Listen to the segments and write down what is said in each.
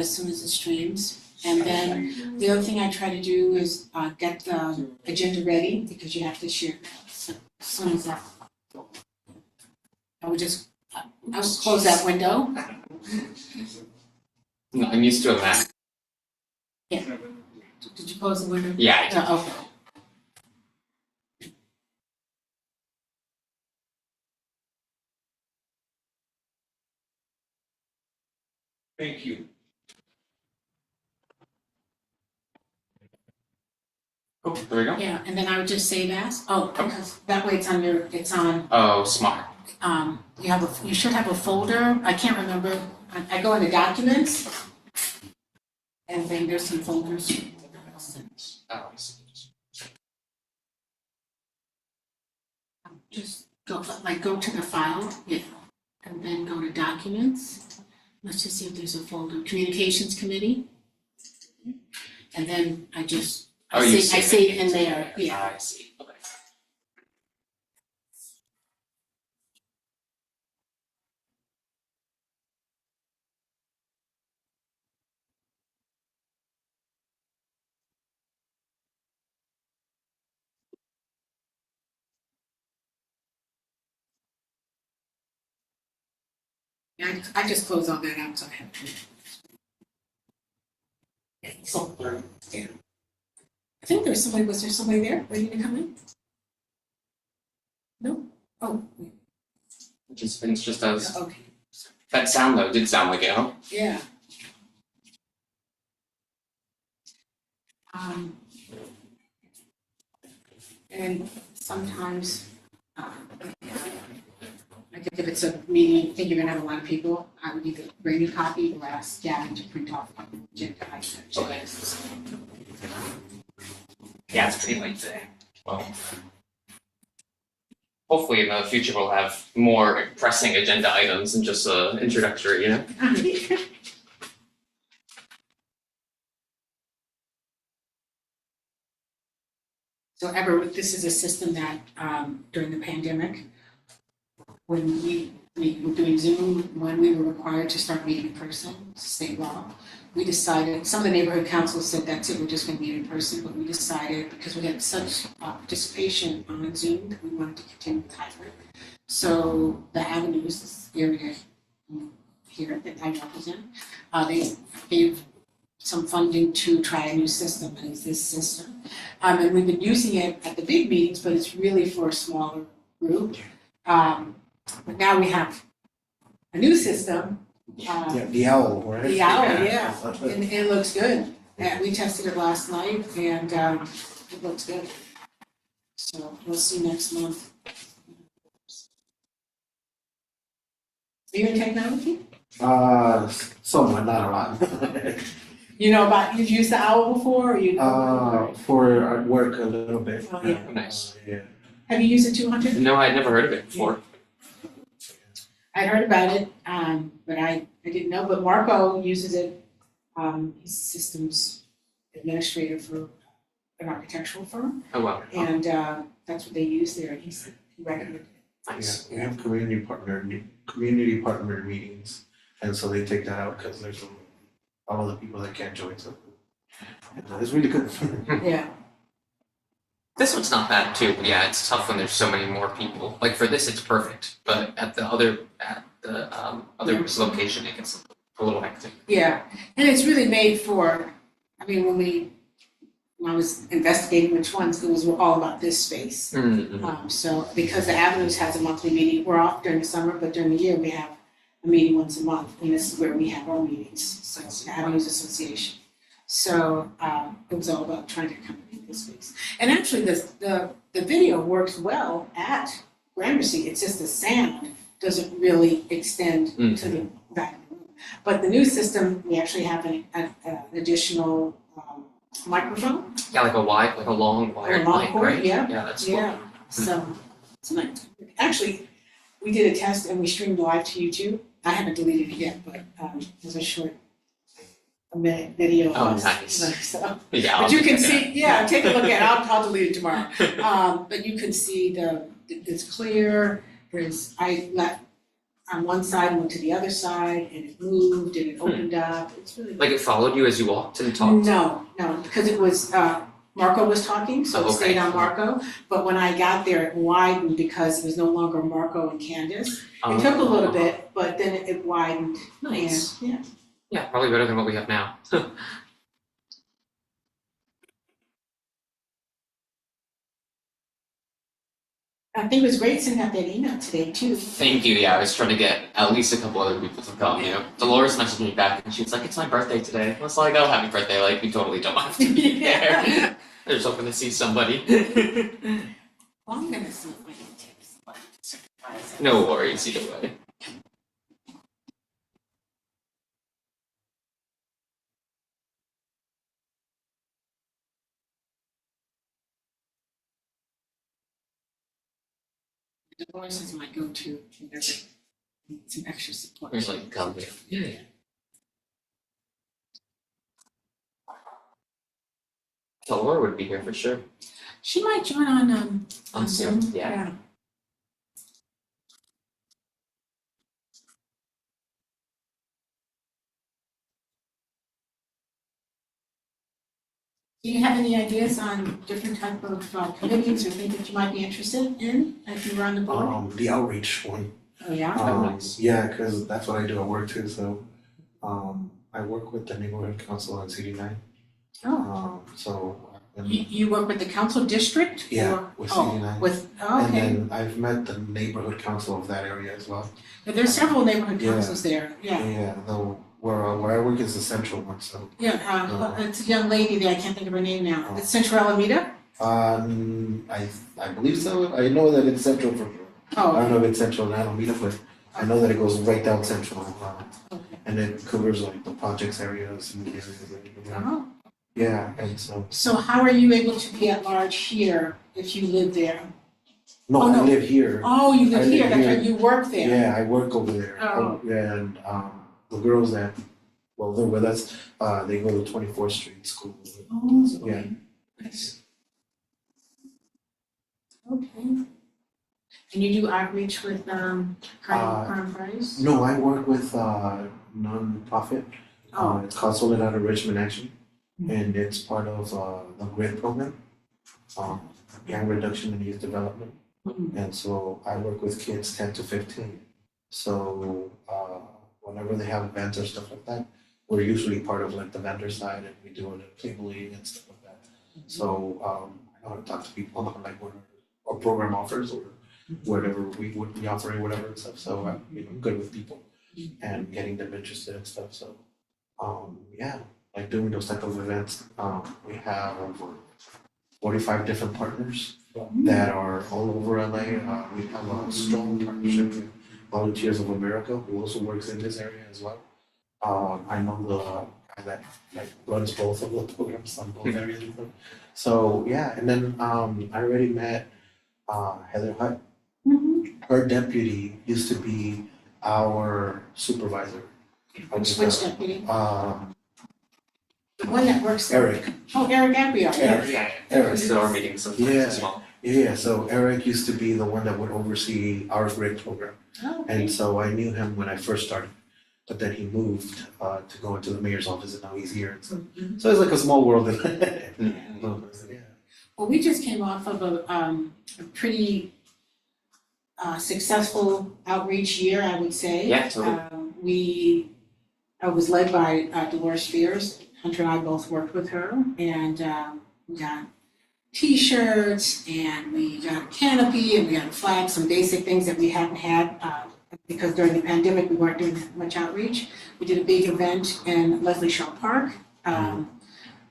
as soon as it streams. And then the other thing I try to do is get the agenda ready, because you have to share that. So as soon as that, I would close that window. No, I'm used to a Mac. Yeah. Did you close the window? Yeah, I did. Okay. Thank you. Oh, there we go. Yeah, and then I would just save as. Oh, because that way it's on. Oh, smart. You should have a folder. I can't remember. I go into documents, and then there's some folders. Oh, I see. Just go to the file, and then go to documents. Let's just see if there's a folder. Communications committee. And then I save in there. Yeah. I see. Okay. Yeah, I just close all that out, so I have to. Yeah. I think was there somebody there ready to come in? No? Oh, Participants just as okay, that sound though did sound like it, huh? yeah. And sometimes, like if it's a meeting, I think you're gonna have a lot of people, I would either bring a copy or ask Gavin to print off the agenda items. Yeah, it's pretty late today. Well, hopefully in the future we'll have more pressing agenda items than just introductory, you know? So this is a system that during the pandemic, when we were doing Zoom, when we were required to start meeting in person, state law, we decided, some of the neighborhood councils said that's it, we're just gonna meet in person, but we decided, because we had such participation on Zoom, that we wanted to continue with hybrid. So the Avenues, this area here that I represent, they gave some funding to try a new system, and it's this system. And we've been using it at the big meetings, but it's really for a smaller group. But now we have a new system. The owl, right? The owl, yeah, and it looks good. We tested it last night, and it looks good. So we'll see next month. Are you in technology? Somewhat, not a lot. You've used the owl before, or you? For work a little bit. Oh, yeah. Nice. Yeah. Have you used the 200? No, I'd never heard of it before. I heard about it, but I didn't know, but Marco uses it, he's systems administrator for an architectural firm, Oh wow. and that's what they use there, and he recommended it. Nice. Yeah, we have community partner meetings, and so they take that out because there's all of the people that can't join, so it's really good. Yeah, This one's not bad too. Yeah, it's tough when there's so many more people. Like for this, it's perfect, but at the other location, it gets a little hectic. yeah, and it's really made for, when I was investigating which ones, it was all about this space. Mm-hmm. So because the Avenues has a monthly meeting, we're off during the summer, but during the year we have a meeting once a month, and this is where we have our meetings, so it's the Avenues Association. So it was all about trying to accommodate this space. And actually the video works well at Gramercy, it's just the sound doesn't really extend to the back of the room. But the new system, we actually have an additional microphone. Yeah, like a long wired long mic, cord, right? yeah. Yeah, that's cool. Yeah, so nice. Actually, we did a test and we streamed live to YouTube. I haven't deleted it yet, but there's a short, a minute video. Oh, of us. nice. So, Yeah. but you can see, take a look at it. I'll delete it tomorrow. But you can see it's clear. I left on one side and went to the other side, and it moved and it opened up. It's really Like it followed you as you walked and talked? No, because it was Marco was talking, so Oh, it stayed okay. on Marco. But when I got there, it widened because it was no longer Marco and Candace. It took a little bit, but then it widened. Nice. And, yeah. Yeah, probably better than what we have now. I think it was great sending out that email today too. Thank you. Yeah, I was trying to get at least a couple other people to come. You know, Dolores messaged me back and she was like, "It's my birthday today." I was like, "Oh, happy birthday!" Like we totally don't have to be there. I was hoping to see somebody. Well, I'm gonna see if I can take somebody to surprise them. No worries, either way. Dolores is my go-to whenever I need some extra support. There's like come here. Yeah. Laura would be here for sure. She might join on On Zoom. Zoom, yeah. Do you have any ideas on different type of committees or things that you might be interested in if you were on the board? The outreach one. Oh, yeah? nice. Yeah, cause that's what I do at work too, so, I work with the neighborhood council on CD9. Oh, So, you work with the council district? yeah, or- with oh, CD9. with, And okay. then I've met the neighborhood council of that area as well. But there's several neighborhood Yeah. councils there, yeah. Yeah, though, where I work is the central one, so. Yeah, it's a young lady there, I can't think of her name now. Oh. It's Central Alameda? I believe so, I know that it's central for sure. I Oh, don't know if it's central in Alameda, but I know that it goes right down central. okay. And it covers like the projects areas and the areas that, Oh. yeah, and so, So how are you able to be at large here if you live there? no, Oh, I no. live here. Oh, you I live live here, that's right, here. you work there. Yeah, I work over there. Oh. And the girls that, well, they're with us, they go to 24th Street School. Oh, Yeah. okay. Nice. Okay. And you do outreach with Crime Prize? No, I work with non-profit. Oh. It's called Solidarity Richmond Action, Mhm. and it's part of the GRID program, Young Reduction and Youth Development. Mhm. And so I work with kids 10 to 15. So whenever they have events or stuff like that, we're usually part of like the vendor side, and we do it at tabling and stuff like that. So I know how to talk to people about like what our program offers or whatever we offer or whatever and stuff. So I'm good with people and getting them interested and stuff. So yeah, like doing those type of events. We have over 45 different partners that are all over LA. We have a strong partnership with Volunteers of America, who also works in this area as well. I know the guy that like runs both of the programs on both areas. So yeah, and then I already met Heather Hutt. Mhm. Her deputy used to be our supervisor. Which deputy? The one that works there? Eric. Oh, Eric Gabriel, yeah. Yeah. Eric. It's our meetings sometimes Yeah. as well. Yeah, so Eric used to be the one that would oversee our GRID program. Oh, okay. And so I knew him when I first started, but then he moved to go into the mayor's office, and now he's here. And Mhm. so it's like a small world. Mm-hmm. Yeah. Well, we just came off of a pretty successful outreach year, I would say. Yeah, totally. I was led by Dolores Spears. Hunter and I both worked with her, and we got T-shirts, and we got a canopy, and we got a flag, some basic things that we hadn't had because during the pandemic we weren't doing that much outreach. We did a big event in Leslie Shaw Park.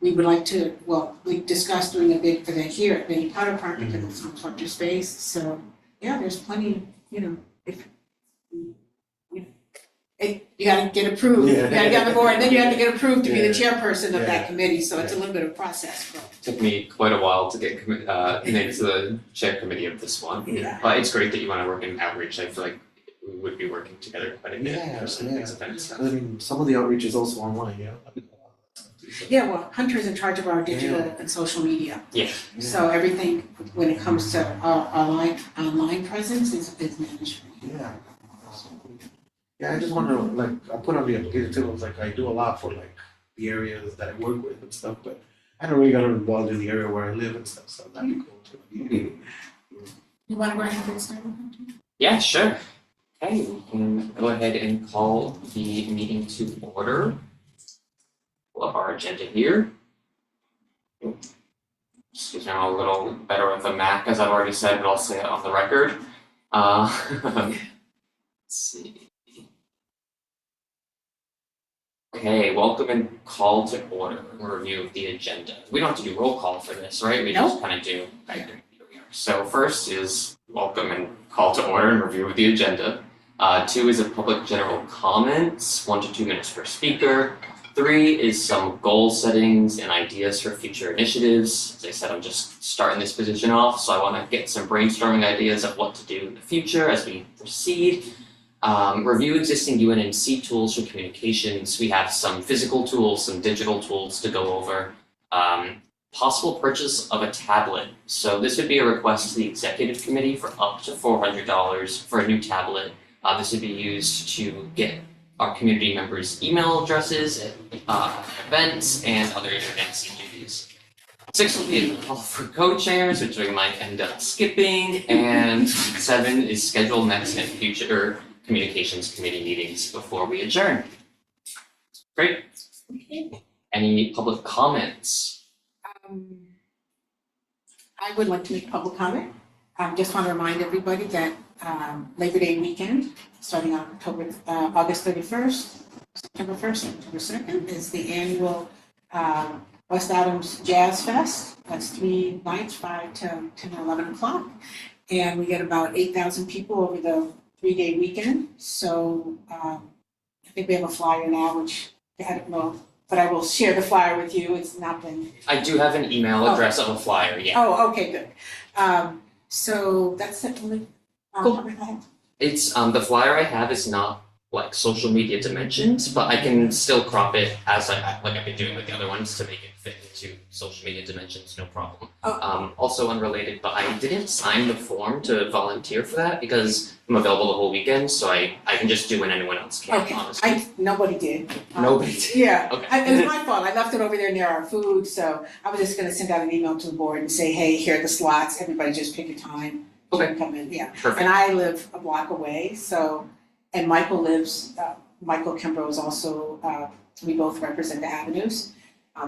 We would like to, well, we discussed doing a big event here at Benny Potter Park because it's so much larger space. So yeah, there's plenty, you gotta get approved, you gotta get on the board, and then you have to get approved to be the chairperson of that committee, so it's a little bit of a process, but. Took me quite a while to get named to the chair committee of this one. Yeah. But it's great that you want to work in outreach. I feel like we would be working together quite a bit Yeah, for some of these events. I mean, some of the outreach is also online, Yeah, well, Hunter's in charge of our digital and social media, Yeah. so everything when it comes to our online presence is managed. Yeah. Yeah, I just wanna, like, I put on the application too, it's like, I do a lot for like the areas that I work with and stuff, but I don't really got involved in the area where I live and stuff, so that'd be cool too. You wanna go ahead and get started? Yeah, sure. Okay, we can go ahead and call the meeting to order. Pull up our agenda here. Excuse me, I'm a little better with the Mac, as I've already said, but I'll say it on the record. Let's see. Okay, welcome and call to order, review of the agenda. We don't have to do roll call for this, right? We just kind of do. Here we are. So first is welcome and call to order and review of the agenda. 2 is a public general comments, 1 to 2 minutes per speaker. 3 is some goal settings and ideas for future initiatives. As I said, I'm just starting this position off, so I want to get some brainstorming ideas of what to do in the future as we proceed. Review existing UNNC tools for communications. We have some physical tools, some digital tools to go over. Possible purchase of a tablet. So this would be a request to the executive committee for up to $400 for a new tablet. This would be used to get our community members' email addresses at events and other internet duties. 6 will be a call for co-chairs, which we might end up skipping, and 7 is schedule next and future communications committee meetings before we adjourn. Great. Okay. Any public comments? I would like to make public comment. Just want to remind everybody that Labor Day weekend, starting on August 31st, September 1st, September 2nd, is the annual West Adams Jazz Fest. That's 3 nights, 5 to 10 or 11 o'clock. And we get about 8,000 people over the 3-day weekend. So I think we have a flyer now, which I don't know, but I will share the flyer with you. It's not been. I do have an email address of a flyer, yeah. Oh, okay, good. So that's the only comment I have. It's the flyer I have is not like social media dimensions, but I can still crop it as I've been doing with the other ones to make it fit into social media dimensions, no problem. Oh. Also unrelated, but I didn't sign the form to volunteer for that because I'm available the whole weekend, so I can just do when anyone else can, Okay, honestly. nobody did. Nobody did. Yeah, Okay. it was my fault. I left it over there near our food, so I was just gonna send out an email to the board and say, hey, here are the slots. Everybody just pick a time. Okay. Come in, yeah. Perfect. And I live a block away, so, and Michael Michael Kimbrough is also, we both represent the avenues.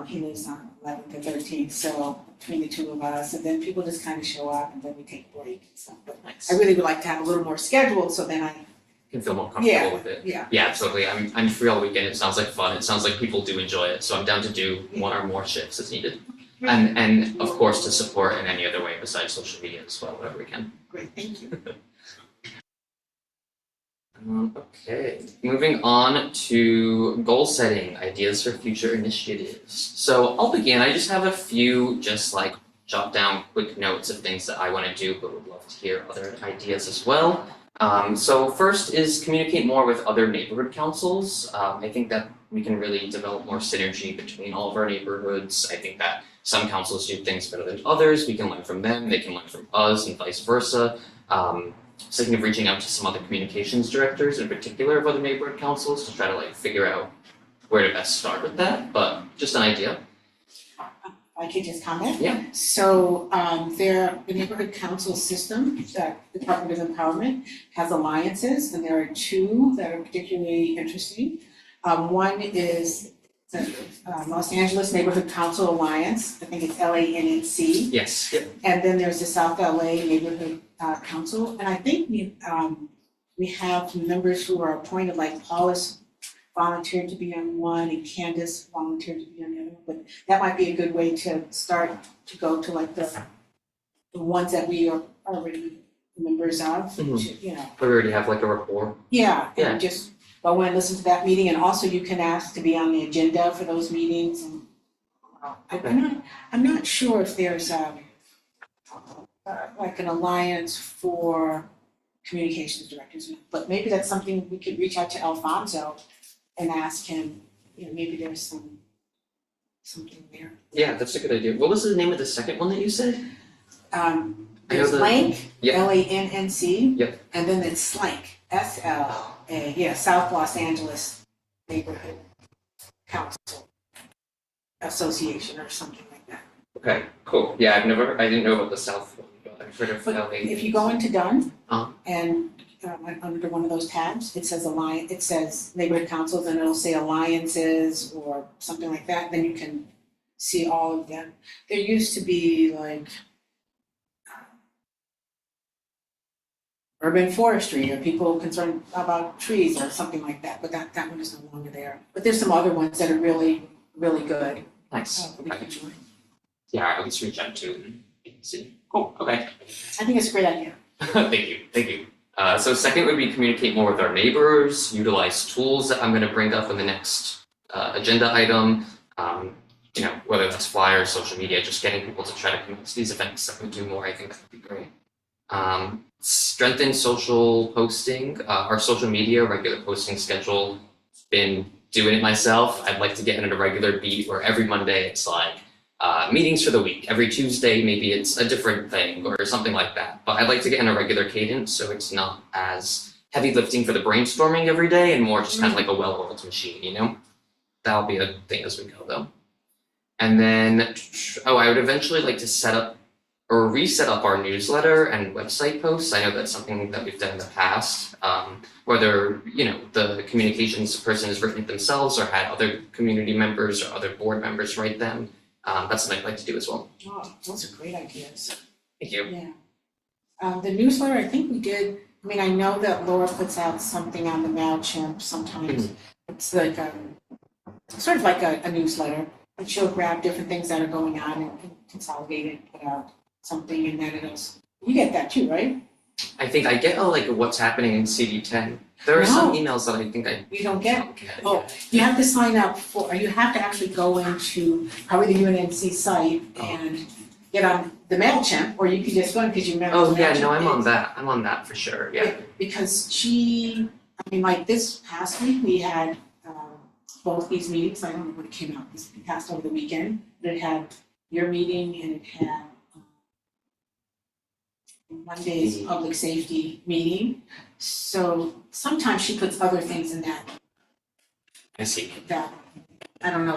He lives on 11th and 13th, so between the two of us, and then people just kind of show up and then we take a break and stuff. But Nice. I really would like to have a little more scheduled, so then I, Can feel more comfortable with it. yeah. Yeah, absolutely. I'm free all weekend. It sounds like fun. It sounds like people do enjoy it. So I'm down to do 1 or more shifts as needed. And of course to support in any other way besides social media as well, whatever we can. Great, thank you. Okay, moving on to goal setting, ideas for future initiatives. So I'll begin. I just have a few jot down quick notes of things that I want to do, but would love to hear other ideas as well. So first is communicate more with other neighborhood councils. I think that we can really develop more synergy between all of our neighborhoods. I think that some councils do things better than others. We can learn from them, they can learn from us, and vice versa. So thinking of reaching out to some other communications directors in particular of other neighborhood councils to try to figure out where to best start with that, but just an idea. I could just comment? Yeah. So, the neighborhood council system, that Department of Empowerment has alliances, and there are 2 that are particularly interesting. One is the Los Angeles Neighborhood Council Alliance, I think it's LANNC. Yes. Yep. And then there's the South LA Neighborhood Council, and I think we have members who are appointed, like Paulus volunteered to be on one and Candace volunteered to be on the other, but that might be a good way to start to go to the ones that we are already members of, to, We already have a rapport. Yeah, Yeah. and just go in, listen to that meeting, and also you can ask to be on the agenda for those meetings, and I'm not sure if there's an alliance for communications directors, but maybe that's something we could reach out to Alfonso and ask him, maybe there's something there. Yeah, that's a good idea. What was the name of the second one that you said? There's Lank, Yep. LANNC. Yep. And then it's Slank, SLANK. South Los Angeles Neighborhood Council Association or something like that. Okay, cool. Yeah, I didn't know about the South one, but I've heard of But LA. if you go into Dun Uh-huh. and under one of those tabs, it says neighborhood councils and it'll say alliances or something like that, then you can see all of them. There used to be like urban forestry or people concerned about trees or something like that, but that one is no longer there. But there's some other ones that are really, really good. Nice. We Okay. could join. Yeah, I'll just reach out to and see. Cool. Okay. I think it's a great idea. Thank you. So second would be communicate more with our neighbors, utilize tools that I'm gonna bring up in the next agenda item. Whether that's flyers, social media, just getting people to try to come to these events that we do more, I think would be great. Strengthen social posting, our social media, regular posting schedule, been doing it myself. I'd like to get into a regular beat where every Monday it's like meetings for the week. Every Tuesday, maybe it's a different thing or something like that. But I'd like to get in a regular cadence so it's not as heavy lifting for the brainstorming every day and more just kind of like a well-oiled machine, you know? That'll be a thing as we go though. And then, I would eventually like to set up or reset up our newsletter and website posts. I know that's something that we've done in the past. Whether, the communications person has written it themselves or had other community members or other board members write them. That's something I'd like to do as well. Oh, those are great ideas. Thank you. Yeah. The newsletter, I think we did, I know that Laura puts out something on the MailChimp sometimes. It's like sort of like a newsletter, and she'll grab different things that are going on and consolidate it, put out something, and then you get that too, right? I think I get what's happening in CD10. There are some emails that I think You don't get? get. Oh, you have to sign up or you have to actually go into probably the UNNC site and get on the MailChimp, or you could just go in because you remember. Oh yeah, MailChimp no, I'm on is. that. I'm on that for sure. Yeah. Because like this past week, we had both these meetings. I don't know when it came out, this past over the weekend. It had your meeting and it had Monday's public safety meeting. So sometimes she puts other things in that, I see. I don't know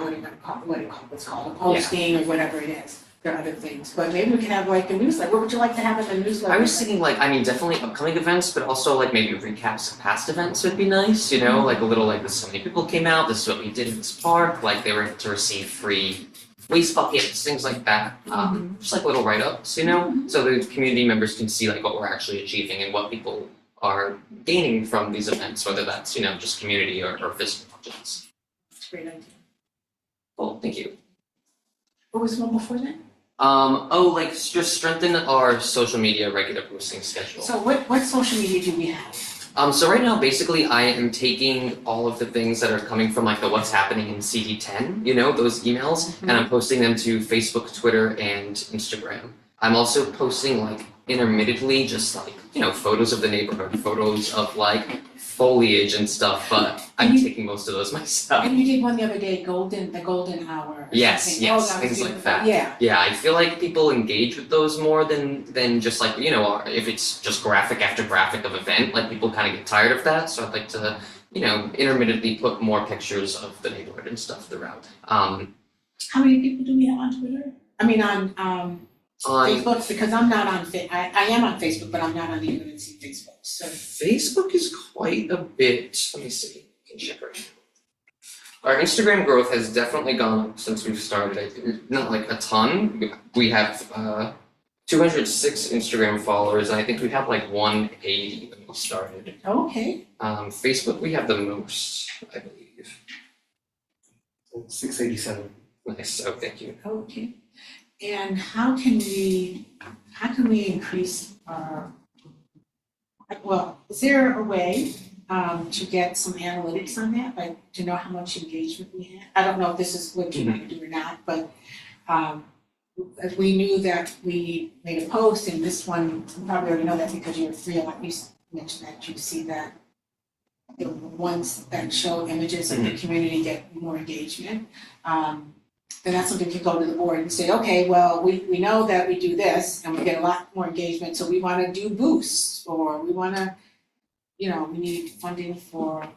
what's called, a posting or whatever it is. There are other things, but maybe we can have like a newsletter. What would you like to have in the newsletter? I was thinking definitely upcoming events, but also maybe recaps of past events would be nice, like a little this is so many people came out, this is what we did in this park, they were able to receive free waste buckets, things like that. Just little write-ups, so the community members can see what we're actually achieving and what people are gaining from these events, whether that's, just community or physical budgets. That's a great idea. Cool, thank you. What was the one before that? Just strengthen our social media regular posting schedule. So what social media do we have? So right now, basically, I am taking all of the things that are coming from the what's happening in CD10, those emails, and I'm posting them to Facebook, Twitter, and Instagram. I'm also posting intermittently just photos of the neighborhood, photos of foliage and stuff, but I'm taking most of those myself. And you did one the other day, the golden hour. Yes, something. yes, that was things like beautiful. that. Yeah. Yeah, I feel people engage with those more than just if it's just graphic after graphic of event, people kind of get tired of that. So I'd like to, intermittently put more pictures of the neighborhood and stuff throughout. How many people do we have on Twitter? On Facebook, because I'm not on I am on Facebook, but I'm not on the UNNC Facebook. So Facebook is quite a bit. Let me see. I can check right now. Our Instagram growth has definitely gone up since we've started. Not a ton. We have 206 Instagram followers, and I think we have 180 when we started. okay. Facebook, we have the most, I believe. 687. Nice. Oh, thank you. Okay. And how can we increase our, is there a way to get some analytics on that, to know how much engagement we have? I don't know if this is what you want to do or not, but as we knew that we made a post and this one, you probably already know that because you mentioned that you see that the ones that show images of the community get more engagement. Then that's something to go to the board and say, okay, well, we know that we do this and we get a lot more engagement, so we wanna do boosts, or we wanna, we need funding for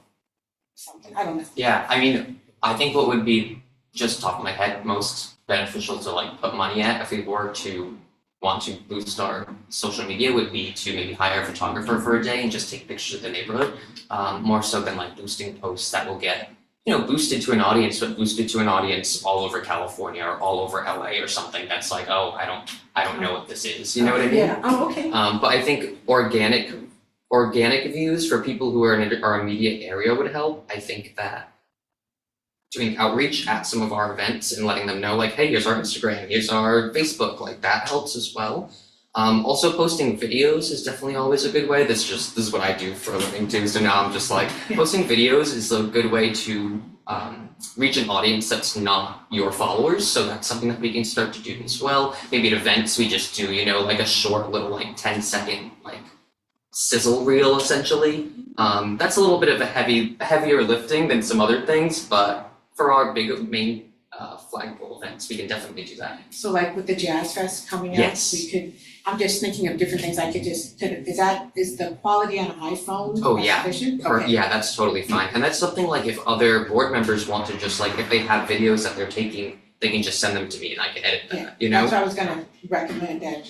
something, I don't know. Yeah, I mean, I think what would be, just top of my head, most beneficial to like put money at if we were to want to boost our social media would be to maybe hire a photographer for a day and just take pictures of the neighborhood. More so than like boosting posts that will get, boosted to an audience, but boosted to an audience all over California or all over LA or something that's like, oh, I don't know what this is. You know what I mean? Yeah, oh, okay. But I think organic views for people who are in our immediate area would help. I think that doing outreach at some of our events and letting them know like, hey, here's our Instagram, here's our Facebook, like that helps as well. Also posting videos is definitely always a good way. This is what I do for a living too. So now I'm just like, posting videos is a good way to reach an audience that's not your followers. So that's something that we can start to do as well. Maybe at events we just do, like a short little like 10-second like sizzle reel essentially. That's a little bit of a heavier lifting than some other things, but for our big main flagpole events, we can definitely do that. So like with the Jazz Fest coming up, Yes. we could, I'm just thinking of different things I could is the quality on an iPhone Oh, yeah. sufficient? Okay. Yeah, that's totally fine. And that's something like if other board members want to just like, if they have videos that they're taking, they can just send them to me and I can edit that, That's what I was gonna recommend, that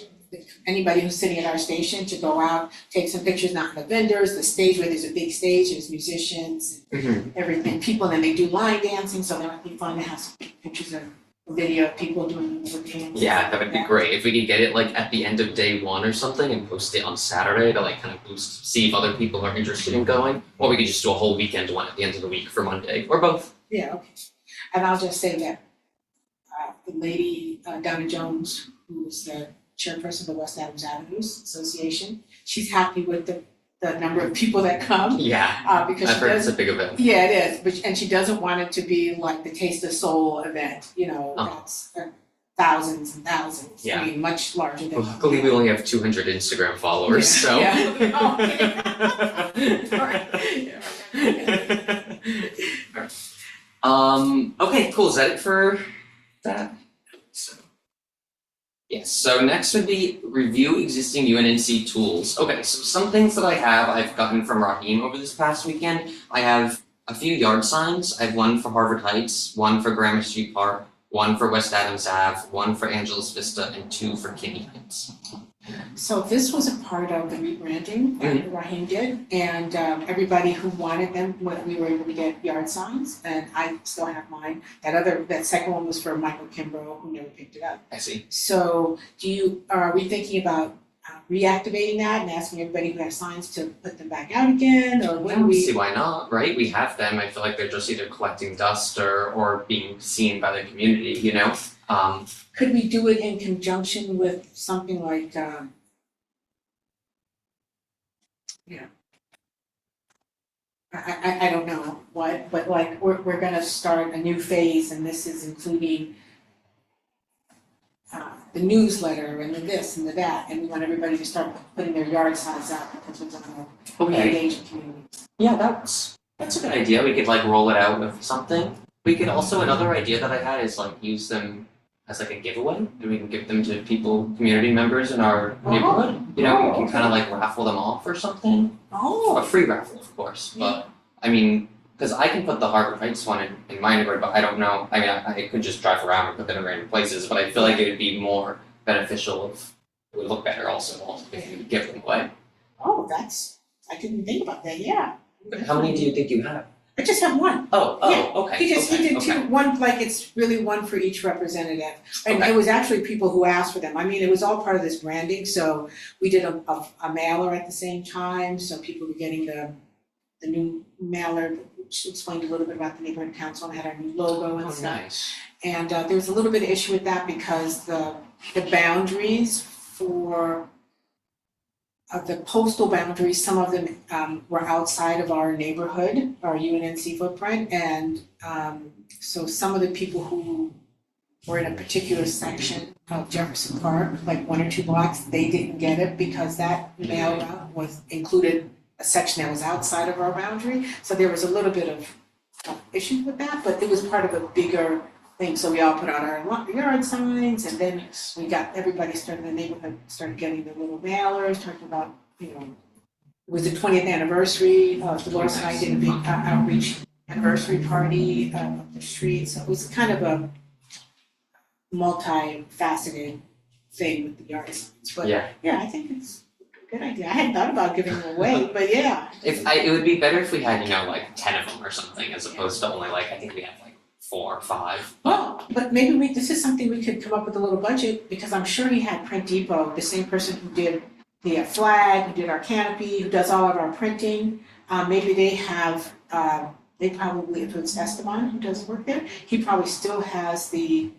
anybody who's sitting at our station to go out, take some pictures, not the vendors, the stage where there's a big stage, there's musicians, everything, people, and then they do line dancing, so that might be fun to have some pictures of video of people doing the dance. Yeah, that would be great. If we could get it like at the end of day one or something and post it on Saturday to like kind of boost, see if other people are interested in going. Or we could just do a whole weekend one at the end of the week for Monday, or both. Yeah, okay. And I'll just say that the lady, Donna Jones, who's the chairperson of the West Adams Avenues Association, she's happy with the number of people that come, Yeah, because I've she heard it's a doesn't, big event. yeah, it is, but, and she doesn't want it to be like the Taste of Soul event, that's thousands and thousands. Yeah. I mean, much larger than. Luckily, we only have 200 Instagram followers, so. Yeah. Oh, okay. Okay, cool. Is that it for that? So. Yes, so next would be review existing UNNC tools. Okay, so some things that I've gotten from Raheem over this past weekend. I have a few yard signs. I have one for Harvard Heights, one for Grammar Street Park, one for West Adams Ave, one for Angeles Vista, and two for Kinney Heights. So this was a part of the rebranding that Raheem did, and everybody who wanted them, we were able to get yard signs, and I still have mine. That second one was for Michael Kimbrough, who never picked it up. I see. So are we thinking about reactivating that and asking everybody who has signs to put them back out again, or I when don't we? see why not, right? We have them. I feel like they're just either collecting dust or being seen by the community, Could we do it in conjunction with something like, I don't know what, but like, we're gonna start a new phase, and this is including the newsletter and the this and the that, and we want everybody to start putting their yard signs out because we're gonna re-engage the community. Yeah, that's a good idea. We could like roll it out with something. We could also, another idea that I had is like use them as like a giveaway, and we can give them to people, community members in our neighborhood. We can kind of like raffle them off or something. Oh. A free raffle, of course, but I mean, because I can put the Harvard Heights one in my neighborhood, but I don't know, I mean, I could just drive around and put them in random places, but I feel like it would be more beneficial it would look better also if you give them away. Oh, I didn't think about that, yeah. How many do you think you have? I just have one. Oh, okay. He did two, one, like it's really one for each representative. And it was actually people who asked for them. I mean, it was all part of this branding, so we did a mailer at the same time, so people were getting the new mailer, which explained a little bit about the neighborhood council and had our new logo and stuff. Nice. And there was a little bit of issue with that because the boundaries for the postal boundaries, some of them were outside of our neighborhood, our UNNC footprint, and so some of the people who were in a particular section of Jefferson Park, like 1 or 2 blocks, they didn't get it because that mail route included a section that was outside of our boundary. So there was a little bit of issues with that, but it was part of a bigger thing. So we all put out our yard signs, and then we got everybody started in the neighborhood started getting the little mailers talking about was the 20th anniversary of Dolores and I did a big outreach anniversary party up the street. So it was kind of a multifaceted thing with the yard signs. But Yeah. yeah, I think it's a good idea. I hadn't thought about giving them away, but yeah. It would be better if we had, like 10 of them or something, as opposed to only like, I think we have like 4 or 5. Well, but maybe this is something we could come up with a little budget, because I'm sure he had Print Depot, the same person who did the flag, who did our canopy, who does all of our printing. Maybe they have, they probably, if it's Esteban who does work there, he probably still has the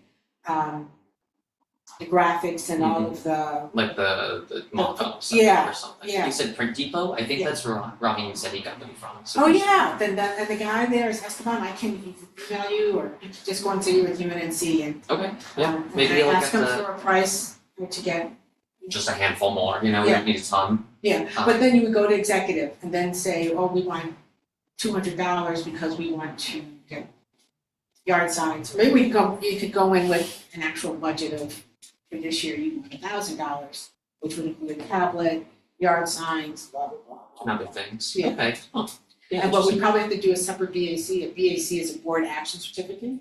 graphics and all of the, Like the mock-up stuff yeah, or something. yeah. You said Print Depot? I think Yeah. that's where Raheem said he got them from. So oh yeah, then the guy there is Esteban. I can email you, or you can just go and see with UNNC and Okay, yeah, and maybe like ask him at the, for a price to get. just a handful more, we Yeah. don't need a ton. Yeah, but then you would go to executive and then say, oh, we want $200 because we want to get yard signs. Maybe you could go in with an actual budget of, for this year, you want $1,000, which would include a tablet, yard signs, blah, blah, blah. And other things, Yeah. okay, oh, yeah, And but we interesting. probably have to do a separate BAC. A BAC is a board action certificate.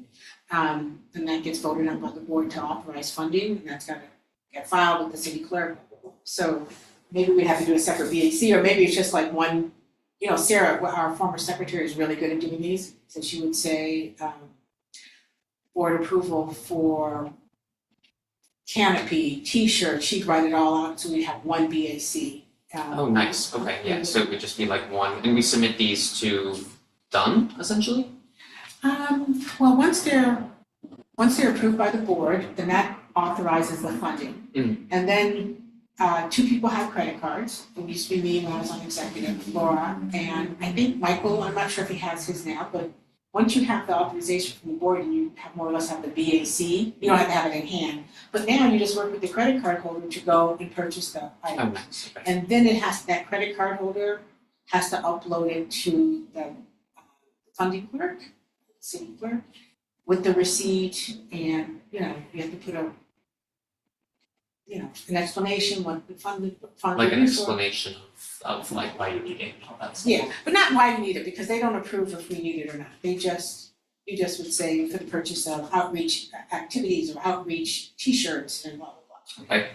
And that gets voted on by the board to authorize funding, and that's gotta get filed with the city clerk. So maybe we'd have to do a separate BAC, or maybe it's just like one, Sarah, our former secretary, is really good at doing these. So she would say, board approval for canopy, T-shirt, she'd write it all out, so we'd have one BAC. Oh, nice, okay, yeah, so it would just be like one, and we submit these to Done, essentially? Well, once they're approved by the board, then that authorizes the funding. Mm. And then, 2 people have credit cards. It used to be me when I was on executive, Laura, and I think Michael, I'm not sure if he has his now, but once you have the authorization from the board and you have more or less have the BAC, you don't have to have it in hand. But now you just work with the credit card holder to go and purchase the Oh, item. nice, okay. And then that credit card holder has to upload it to the funding clerk, city clerk, with the receipt, and, you have to put an explanation, what the fund Like an is for. explanation of like why you need it and all that stuff. Yeah, but not why you need it, because they don't approve if we need it or not. You just would say for the purchase of outreach activities or outreach T-shirts and blah, blah, blah. Okay.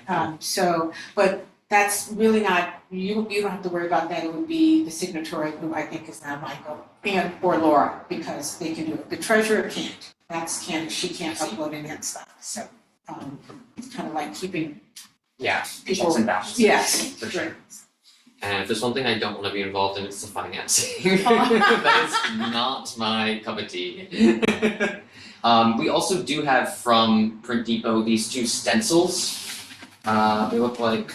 But that's really not, you don't have to worry about that. It would be the signatory, who I think is now Michael, or Laura, because they can do it. The treasurer can't. She can't upload any of that stuff, so, it's kind of like keeping Yeah, people. checks and balances. Yes, For sure. right. And if there's one thing I don't want to be involved in, it's the financing. That is not my cup of tea. We also do have from Print Depot these 2 stencils. They look like.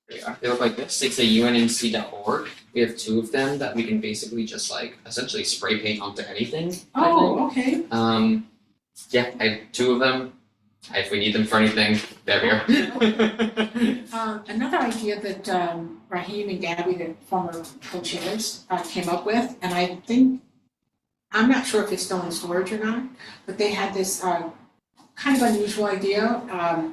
There they are. They look like this. It's a UNNC.org. We have 2 of them that we can basically just like essentially spray paint onto anything. I think. Oh, okay. Yeah, I have 2 of them. If we need them for anything, there we are. Another idea that Raheem and Gabby, the former co-chairs, came up with, and I think, I'm not sure if it's still in storage or not, but they had this kind of unusual idea.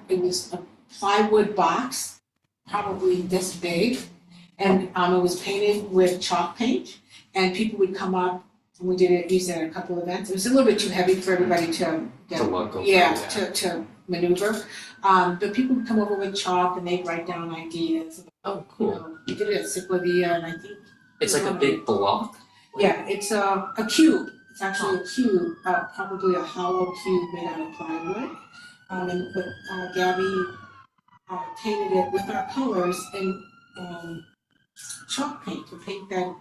It was a plywood box, probably this big, and it was painted with chalk paint, and people would come up, and we used it at a couple events. It was a little bit too heavy for everybody to get. To look over, Yeah, yeah. to maneuver. But people would come over with chalk and they'd write down ideas. Oh, cool. We did it at Ciclavia, and I think. It's like a big block. Yeah, it's a cube. It's actually a cube, probably a hollow cube made out of plywood. But Gabby painted it with our colors and chalk paint, to paint that,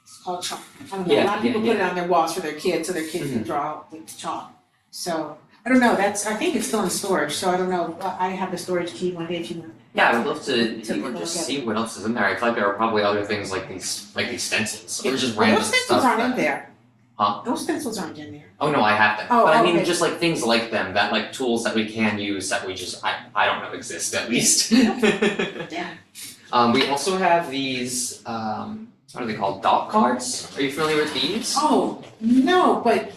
it's called chalk. I don't know, a lot of people put it on their walls for their kids, so their kids can draw with chalk. So, I don't know, I think it's still in storage, so I don't know, I have the storage key one day if you want. Yeah, I would love to even look just at see what else is in there. I feel like there are probably other things like these stencils or just Well, random those stuff. stencils aren't in that- there. Huh? Those stencils aren't in there. Oh no, I have them. Oh, But I mean okay. just like things like them, that like tools that we can use that we just I don't know exist at least. Yeah. We also have these what are they called? Doc cards? Are you familiar with these? Oh, no, but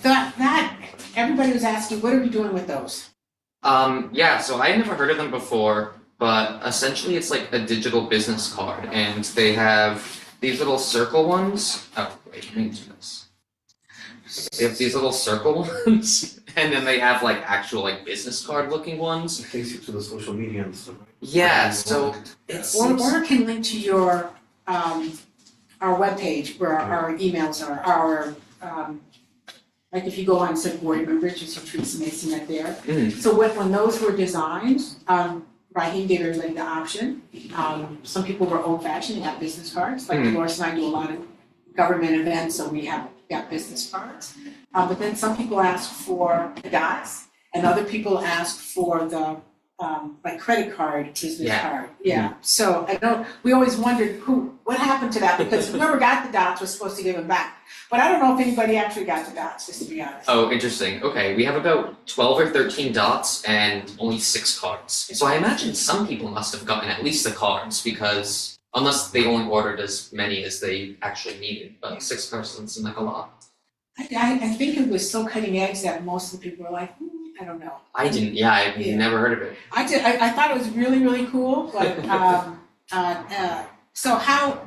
that, everybody was asking, what are we doing with those? Yeah, so I had never heard of them before, but essentially it's like a digital business card, and they have these little circle ones. Oh, wait, let me do this. They have these little circle ones, and then they have like actual like business card looking ones. It takes you to the social media and stuff, right? Yeah, so it's Or it can link to your, our webpage where our emails are, like if you go on some board members, you see Teresa Mason right there. So when those were designed, Raheem gave everybody the option. Some people were old fashioned, they got business cards, like Dolores and I do a lot of government events, so we have got business cards. But then some people ask for the dots, and other people ask for the like credit card, business card. Yeah, so I know, we always wondered what happened to that, because whoever got the dots was supposed to give them back. But I don't know if anybody actually got the dots, just to be honest. Oh, interesting. Okay, we have about 12 or 13 dots and only 6 cards. So I imagine some people must have gotten at least the cards, because unless they only ordered as many as they actually needed, but 6 cards doesn't seem like a lot. I think it was so cutting edge that most of the people were like, I don't know. I didn't, I've never heard of it. I did, I thought it was really, really cool, but so how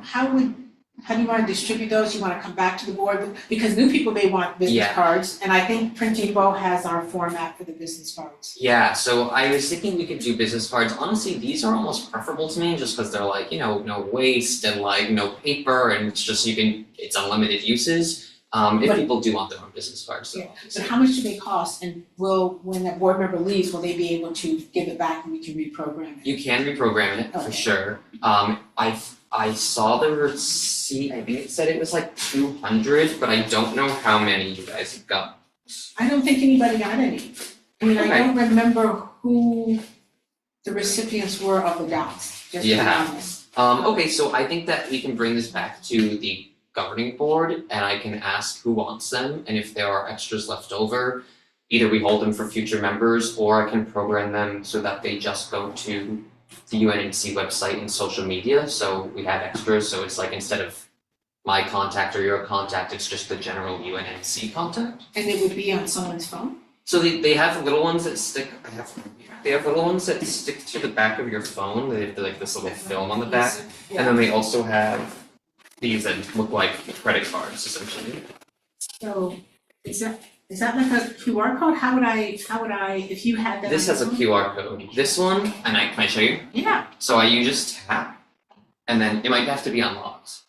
do you wanna distribute those? You wanna come back to the board? Because new people may want business cards, and I think Printing Bow has our format for the business cards. Yeah, so I was thinking we could do business cards. Honestly, these are almost preferable to me, just because they're like, no waste and like no paper, and it's just it's unlimited uses. If people do want their own business cards, so. Yeah, but how much do they cost, and when that board member leaves, will they be able to give it back and we can reprogram it? You can reprogram it, for sure. I saw the receipt, I think it said it was like 200, but I don't know how many you guys have got. I don't think anybody got any. I mean, I Okay. don't remember who the recipients were of the dots, just to be Yeah. honest. Okay, so I think that we can bring this back to the governing board, and I can ask who wants them, and if there are extras left over, either we hold them for future members, or I can program them so that they just go to the UNNC website and social media, so we have extras, so it's like instead of my contact or your contact, it's just the general UNNC contact. And it would be on someone's phone? So they have little ones that stick, they have little ones that stick to the back of your phone, they have like this little film on the back, and then they also have these that look like credit cards essentially. So is that like a QR code? How would I, if you had that? This on has a your phone? QR code. This one, and can I show you? Yeah. So you just tap, and then it might have to be unlocked.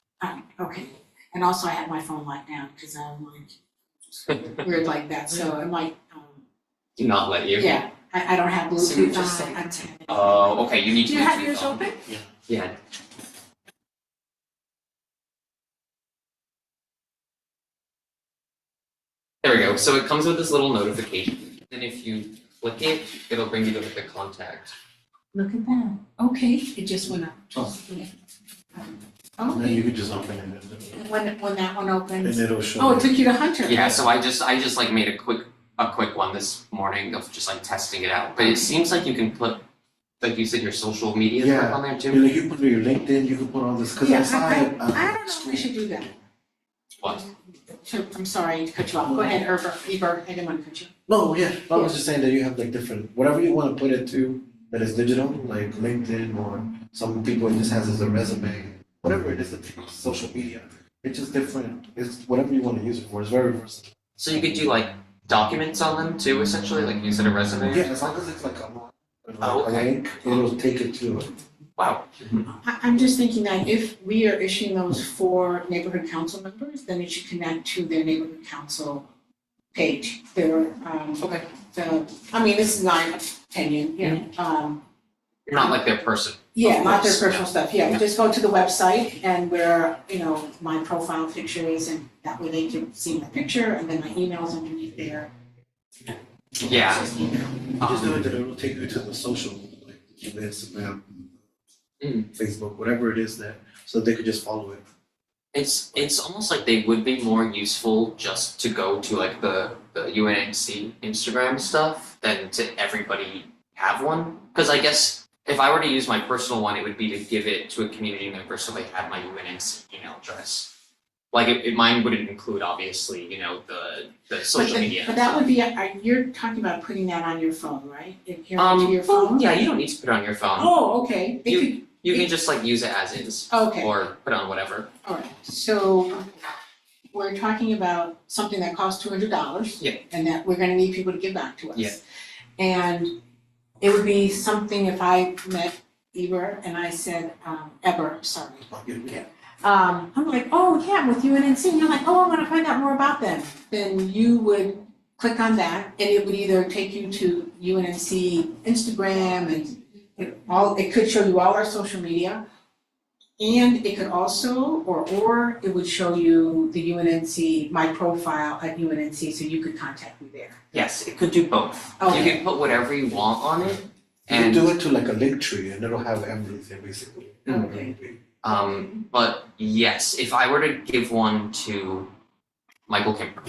Okay. And also I have my phone locked down because I'm like weird like that, so it might Do not let you. yeah, I don't have So you Bluetooth just on, say- I don't have anything. Oh, okay, you need to. Do you have Bluetooth yours on. open? Yeah. There we go. So it comes with this little notification, and if you click it, it'll bring you to the contact. Look at that. Okay, it just went up. Oh. Yeah. And then Okay, you could just open it and when that one opens, and it'll show. oh, it took you to Hunter. Yeah, so I just like made a quick one this morning of just like testing it out. But it seems like you can put, like you said, your social media Yeah. on there You too. know, you put your LinkedIn, you can put all this, cause Yeah, I saw it, I don't know if we should do that. What? I'm sorry to cut you off. Go ahead, Eber, I didn't want to cut you. No, yeah, I was just saying that you have like different, whatever you wanna put it to, that is digital, like LinkedIn, or some people it just has as a resume, whatever it is, that social media. It's just different, it's whatever you wanna use it for, it's very versatile. So you could do like documents on them too, essentially, like you said, a resume. Yeah, as long as it's like Oh, a okay. link, it'll take it to it. Wow. I'm just thinking that if we are issuing those for neighborhood council members, then it should connect to their neighborhood council page. Their, Okay. I mean, this is my opinion, you know, You're not like their person. yeah, Of not their course, personal stuff, yeah, just go to the website and where, my profile picture is, and that way they can see my picture, and then my email's underneath there. Yeah. You just do it, that it'll take you to the social, like Instagram, Facebook, whatever it is that, so they could just follow it. It's almost like they would be more useful just to go to like the UNNC Instagram stuff than to everybody have one. Because I guess if I were to use my personal one, it would be to give it to a community member so they have my UNNC email address. like mine wouldn't include obviously, you know, the social media. But that would be, you're talking about putting that on your phone, right? If you're into your well, phone? yeah, you don't need to put it on your phone. Oh, okay. You can just like use it as is. Okay. Or put it on whatever. Alright, so we're talking about something that costs $200. Yeah. And that we're gonna need people to give back to us. Yeah. And it would be something if I met Eber and I said, sorry. I'm like, oh yeah, I'm with UNNC, and you're like, oh, I wanna find out more about them. Then you would click on that and it would either take you to UNNC Instagram and it could show you all our social media. And it could also, or it would show you the UNNC, my profile at UNNC, so you could contact me there. Yes, it could do both. Okay. You can put whatever you want on it. You And do it to like a link tree and it'll have everything basically. Okay. but yes, if I were to give one to Michael Kimber,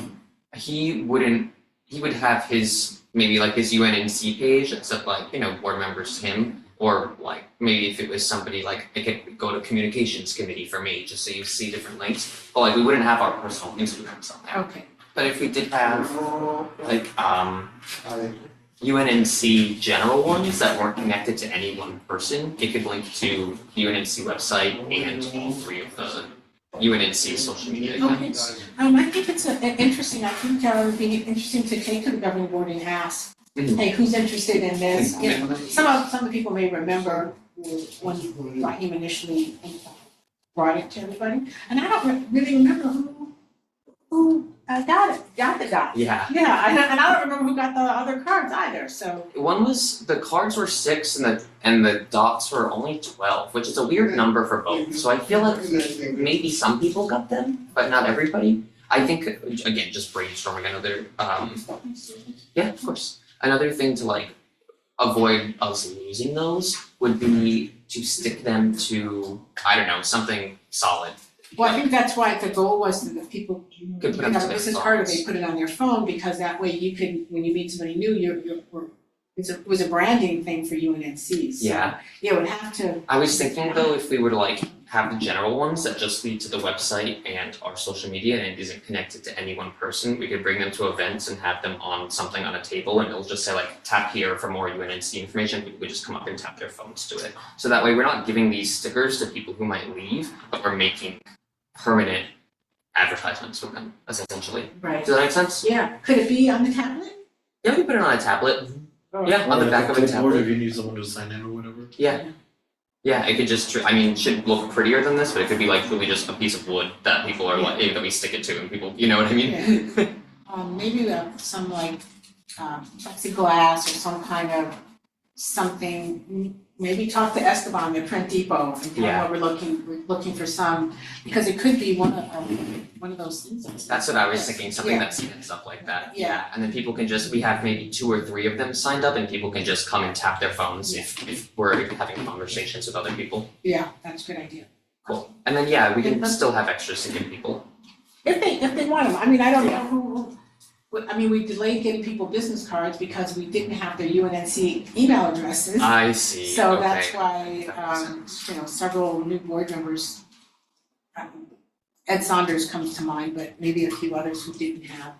he would have his maybe like his UNNC page, except like, you know, board members to him. Or like maybe if it was somebody like it could go to communications committee for me, just so you see different links. But like we wouldn't have our personal Instagrams on there. Okay. But if we did have like UNNC general ones that weren't connected to any one person, it could link to the UNNC website and all three of the UNNC social media accounts. I think it's interesting, I think it would be interesting to take to the governing board and ask, hey, who's interested in this? You know, some of the people may remember when Raheem initially brought it to everybody, and I don't really remember who got the guy. Yeah. Yeah, and I don't remember who got the other cards either, so. One was the cards were 6 and the dots were only 12, which is a weird number for both. So I feel like maybe some people got them, but not everybody. I think again, just brainstorming another yeah, of course. Another thing to like avoid us losing those would be to stick them to, I don't know, something solid. Well, I think that's why the goal was that people Could put have them to a their business card or they phones. put it on their phone, because that way you can, when you meet somebody new, it was a branding thing for UNNC, so. Yeah. Yeah, it would have to. I was thinking though, if we were to like have the general ones that just lead to the website and our social media and it isn't connected to any one person, we could bring them to events and have them on something on a table and it'll just say like tap here for more UNNC information. People could just come up and tap their phones to it. So that way we're not giving these stickers to people who might leave, but we're making permanent advertisements with them, essentially. Right. Does that make sense? Yeah, could it be on the tablet? Yeah, we can put it on a tablet. Or- Yeah, on the back of a Or tablet. if you need someone to sign in or whatever. Yeah. Yeah, it could just, I mean, it should look prettier than this, but it could be like really just a piece of wood that people are like, that we stick it to and people, you know what I mean? Maybe some like plexiglass or some kind of something, maybe talk to Esteban, the Print Depot, and tell Yeah. them we're looking for some, because it could be one of those things. That's what I was thinking, something Yeah. that's even stuff like that. Yeah. And then people can just, we have maybe 2 or 3 of them signed up and people can just come and tap their phones if we're having conversations with other people. Yeah, that's a good idea. Cool. And then, yeah, we can still have extras to give people. If they want them, I mean, I don't know who, we delayed getting people business cards because we didn't have their UNNC email addresses. I see, So okay. that's why, That makes sense. several new board members, Ed Saunders comes to mind, but maybe a few others who didn't have.